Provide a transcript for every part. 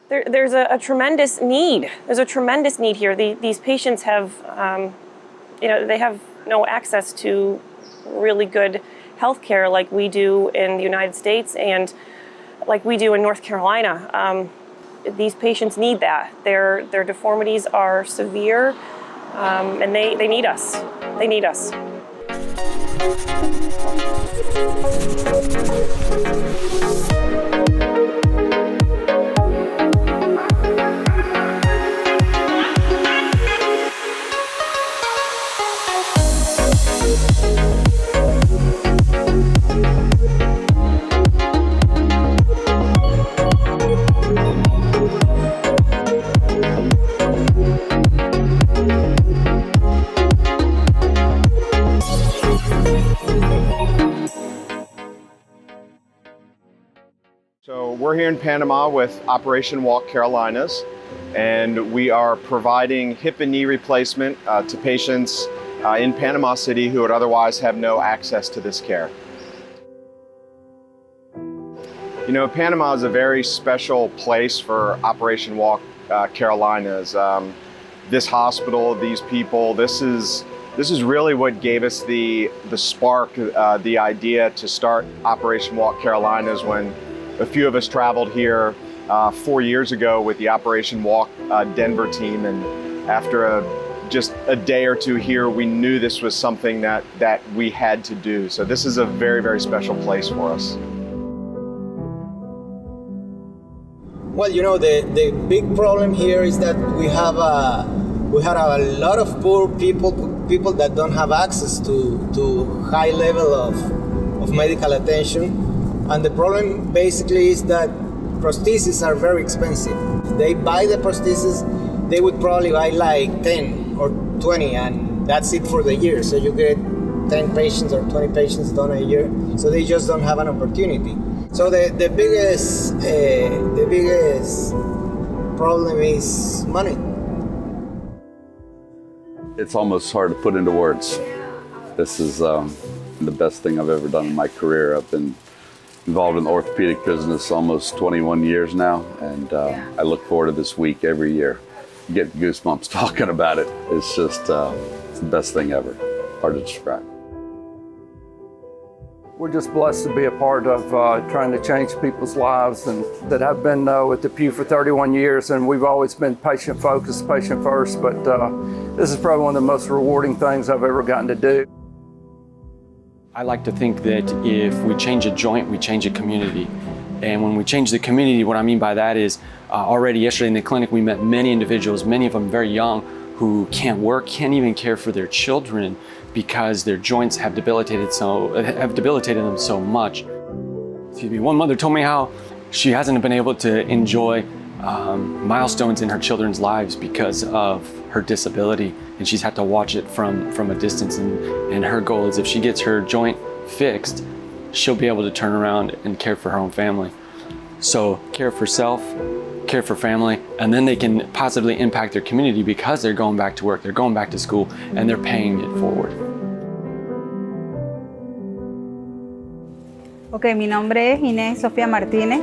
There's a tremendous need. There's a tremendous need here. These patients have, they have no access to really good health care like we do in the United States and like we do in North Carolina. These patients need that. Their deformities are severe, and they need us. They need us. So we're here in Panama with Operation Walk Carolinas, and we are providing hip and knee replacement to patients in Panama City who would otherwise have no access to this care. You know, Panama is a very special place for Operation Walk Carolinas. This hospital, these people, this is really what gave us the spark, the idea to start Operation Walk Carolinas when a few of us traveled here 4 years ago with the Operation Walk Denver team, and after just a day or two here, we knew this was something that we had to do. So this is a very, very special place for us. Well, you know, the big problem here is that we had a lot of poor people that don't have access to high level of medical attention. And the problem basically is that prostheses are very expensive. They buy the prostheses, they would probably buy like 10 or 20, and that's it for the year. So you get 10 patients or 20 patients done a year, so they just don't have an opportunity. So the biggest problem is money. It's almost hard to put into words. This is the best thing I've ever done in my career. I've been involved in the orthopedic business almost 21 years now, and I look forward to this week every year. You get goosebumps talking about it. It's just it's the best thing ever. Hard to describe. We're just blessed to be a part of trying to change people's lives, and that I've been with the Pew for 31 years, and we've always been patient focused, patient first, but this is probably one of the most rewarding things I've ever gotten to do. I like to think that if we change a joint, we change a community. And when we change the community, what I mean by that is already yesterday in the clinic, we met many individuals, many of them very young, who can't work, can't even care for their children because their joints have debilitated them so much. Excuse me. One mother told me how she hasn't been able to enjoy milestones in her children's lives because of her disability, and she's had to watch it from a distance, and her goal is if she gets her joint fixed, she'll be able to turn around and care for her own family. So care for self, care for family, and then they can positively impact their community because they're going back to work, they're going back to school, and they're paying it forward. Ok, mi nombre es Inés Sofía Martínez,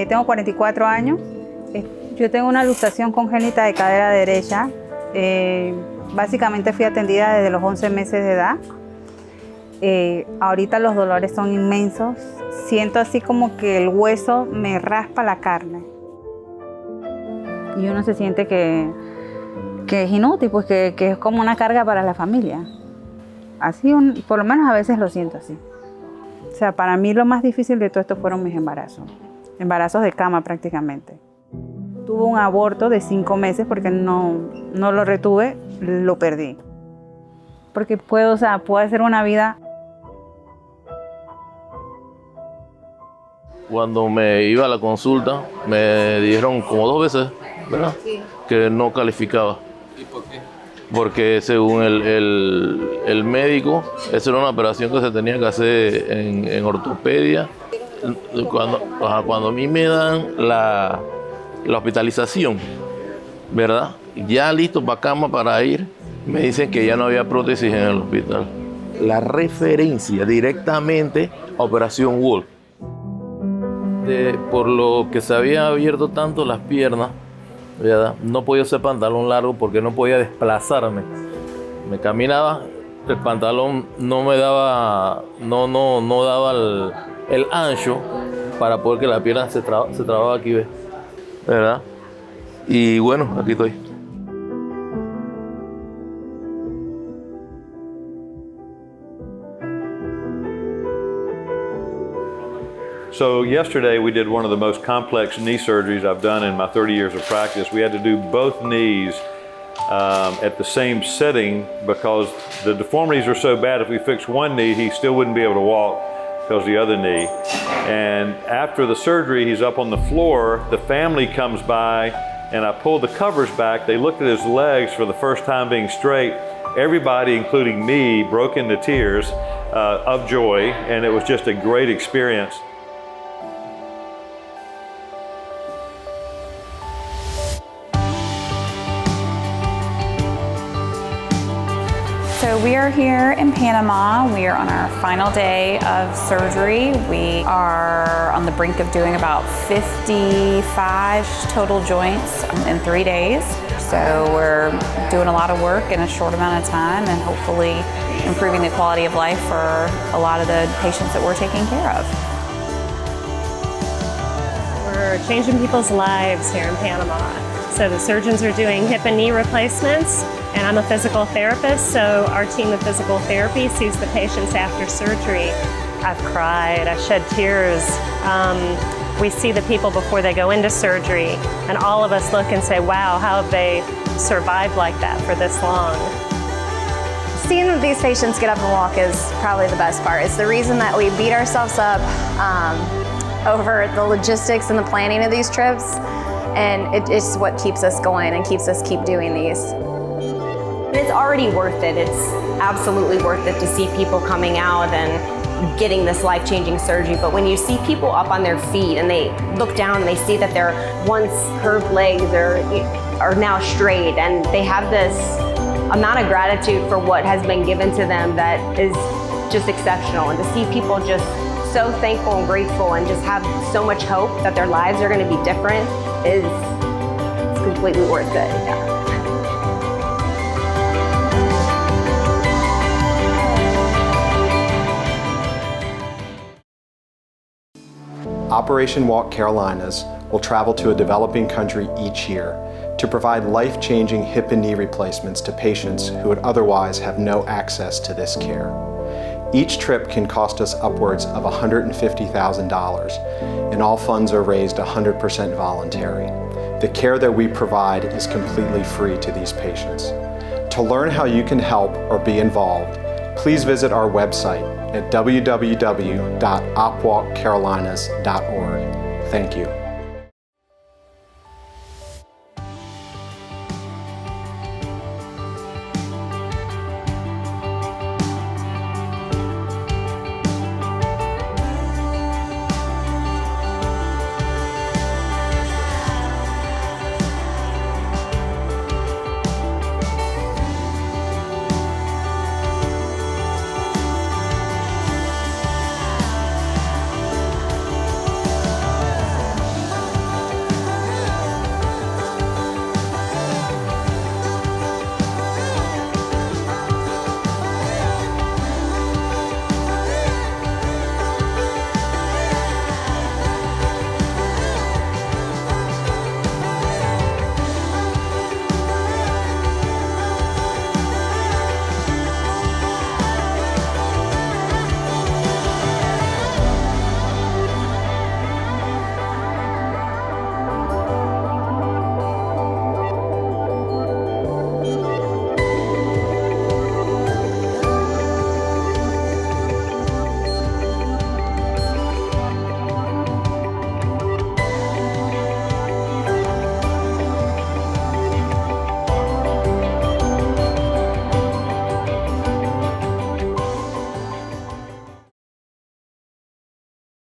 tengo 44 años, yo tengo una luxación congénita de cadera derecha, básicamente fui atendida desde los 11 meses de edad. Ahorita los dolores son inmensos, siento así como que el hueso me raspa la carne y uno se siente que es inútil, pues que es como una carga para la familia. Así, por lo menos a veces lo siento así. O sea, para mí lo más difícil de todo esto fueron mis embarazos de cama prácticamente. Tuve un aborto de 5 meses porque no lo retuve, lo perdí. Porque puedo hacer una vida. Cuando me iba a la consulta, me dijeron como 2 veces, ¿verdad? Sí. Que no calificaba. ¿Y por qué? Porque según el médico, esa era una operación que se tenía que hacer en ortopedia. Cuando a mí me dan la hospitalización, ¿verdad? Ya listo para cama para ir, me dicen que ya no había prótesis en el hospital. La referencia directamente a Operación Walk. Por lo que se habían abierto tanto las piernas, ¿verdad? No podía usar pantalón largo porque no podía desplazarme. Me caminaba, el pantalón no me daba, no daba el ancho para poder que la pierna se trababa aquí, ¿ves? ¿Verdad? Y bueno, aquí estoy. So yesterday we did one of the most complex knee surgeries I've done in my 30 years of practice. We had to do both knees at the same setting because the deformities are so bad. If we fix one knee, he still wouldn't be able to walk because the other knee. And after the surgery, he's up on the floor. The family comes by and I pulled the covers back. They looked at his legs for the first time being straight. Everybody, including me, broke into tears of joy, and it was just a great experience. So we are here in Panama. We are on our final day of surgery. We are on the brink of doing about 55 total joints in 3 days. So we're doing a lot of work in a short amount of time and hopefully improving the quality of life for a lot of the patients that we're taking care of. We're changing people's lives here in Panama. So the surgeons are doing hip and knee replacements, and I'm a physical therapist, so our team of physical therapy sees the patients after surgery. I've cried, I've shed tears. We see the people before they go into surgery, and all of us look and say, wow, how have they survived like that for this long? Seeing these patients get up and walk is probably the best part. It's the reason that we beat ourselves up over the logistics and the planning of these trips, and it's what keeps us going and keeps us keep doing these. It's already worth it. It's absolutely worth it to see people coming out and getting this life-changing surgery. But when you see people up on their feet and they look down and they see that their once curved legs are now straight, and they have this amount of gratitude for what has been given to them that is just exceptional. And to see people just so thankful and grateful and just have so much hope that their lives are going to be different is completely worth it. Yeah. Operation Walk Carolinas will travel to a developing country each year to provide life-changing hip and knee replacements to patients who would otherwise have no access to this care. Each trip can cost us upwards of $150,000, and all funds are raised 100% voluntary. The care that we provide is completely free to these patients. To learn how you can help or be involved, please visit our website at www.opwalkcarolinas.org. Thank you.